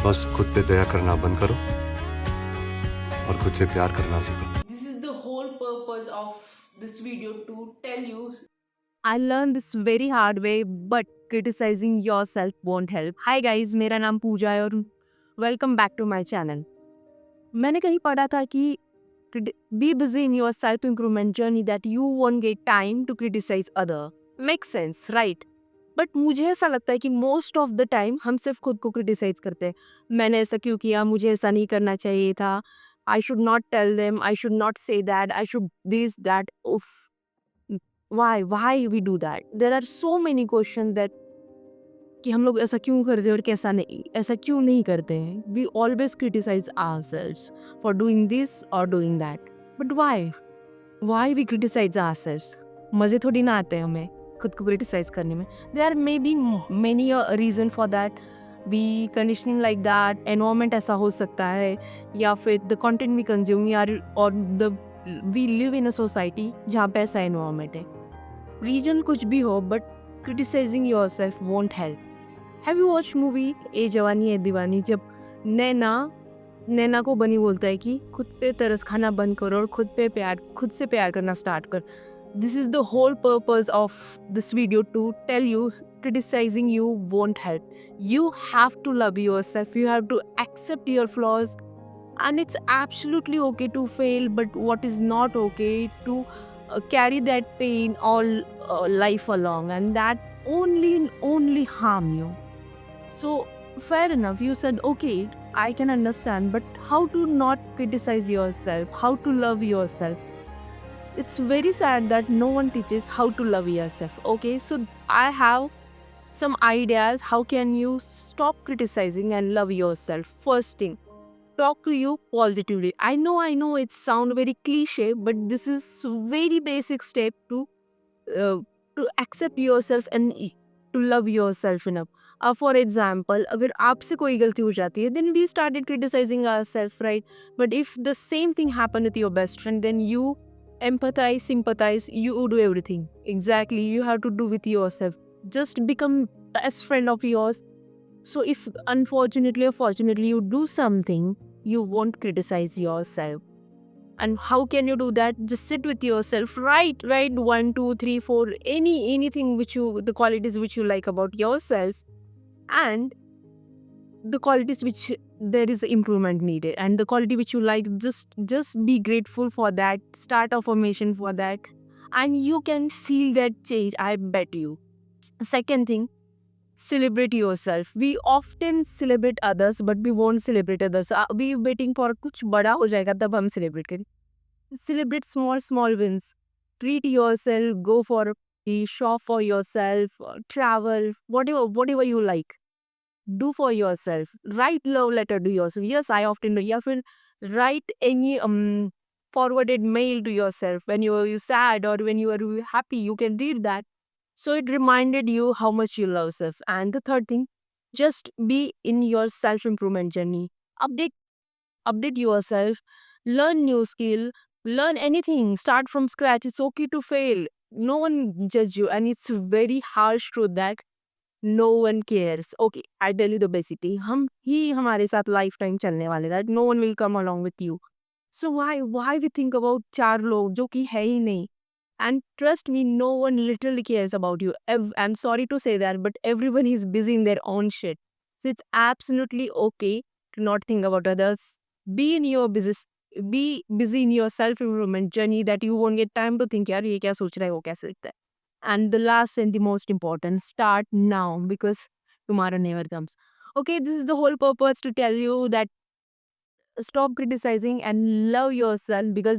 बस खुद पे दया करना बंद करो और खुद से प्यार करना सीखो। This is the whole purpose of this video, to tell you. I learned this very hard way, but criticizing yourself won't help. Hi guys, मेरा नाम पूजा है और welcome back to my channel. मैंने कहीं पढ़ा था कि be busy in your self improvement journey that you won't get time to criticise other. Make sense right? But मुझे ऐसा लगता है कि मोस्ट ऑफ द टाइम हम सिर्फ खुद को क्रिटिसाइज करते हैं। मैंने ऐसा क्यों किया, मुझे ऐसा नहीं करना चाहिए था, I should not tell them, I should not say that, I should this that. उफ, why we do that? There are so many questions that कि हम लोग ऐसा क्यों करते हैं और कैसा नहीं, ऐसा क्यों नहीं करते हैं। We always criticize ourselves for doing this or doing that. But why we criticize ourselves? मजे थोड़ी ना आते हैं हमें खुद को criticize करने में। There may be many a reason for that. We conditioning like that, environment ऐसा हो सकता है, या फिर the content we consume or the we live in a society जहाँ पे ऐसा environment है। रीजन कुछ भी हो, but criticising yourself won't help. Have you watch movie Yeh Jawaani Hai दीवानी, जब नैना को बनी बोलता है कि खुद पे तरस खाना बंद करो और खुद से प्यार करना स्टार्ट कर। This is the whole purpose of this video, to tell you criticizing you won't help. You have to love yourself, you have to accept your flaws, and it's absolutely okay to fail, but what is not okay to carry that pain all life along, and that only harm you. So fair enough, you said okay, I can understand, but how to not criticize yourself, how to love yourself? It's very sad that no one teaches how to love yourself. Okay, so I have some ideas how can you stop criticizing and love yourself. First thing, talk to you positively. I know it sound very cliche, but this is very basic step uh, to accept yourself and to love yourself enough. For example, अगर आपसे कोई गलती हो जाती है, then we started criticizing ourselves, right? But if the same thing happened with your best friend, then you empathize, sympathize, you do everything. Exactly, you have to do with yourself. Just become best friend of yours. So if unfortunately or fortunately you do something, you won't criticize yourself. And how can you do that? Just sit with yourself, write 1 2 3 4, anything which you, the qualities which you like about yourself, and the qualities which there is improvement needed, and the quality which you like, just be grateful for that, start affirmation for that, and you can feel that change, I bet you. Second thing, celebrate yourself. We often celebrate others, but we won't celebrate others. We waiting for कुछ बड़ा हो जाएगा तब हम celebrate करें. Celebrate small wins. Treat yourself, go for a shop for yourself, travel, whatever you like. Do for yourself. Write love letter to yourself. Yes, I often do. या फिर write any forwarded mail to yourself when you sad or when you are happy. You can read that. So it reminded you how much you love self. And the third thing, just be in your self improvement journey. Update yourself. Learn new skill. Learn anything. Start from scratch. It's okay to fail. No one judge you, and it's very harsh truth that no one cares. Okay, I tell you the basically, हम ही हमारे साथ life time चलने वाले, that no one will come along with you. So why we think about चार लोग जो कि है ही नहीं, and trust me, no one literally cares about you. I am sorry to say that, but everyone is busy in their own shit. So it's absolutely okay to not think about others. Be in your business, be busy in your self improvement journey, that you won't get time to think यार ये क्या सोच रहा है, वो कैसे दिखता है। And the last and the most important, start now because tomorrow never comes. Okay, this is the whole purpose, to tell you that stop criticizing and love yourself, because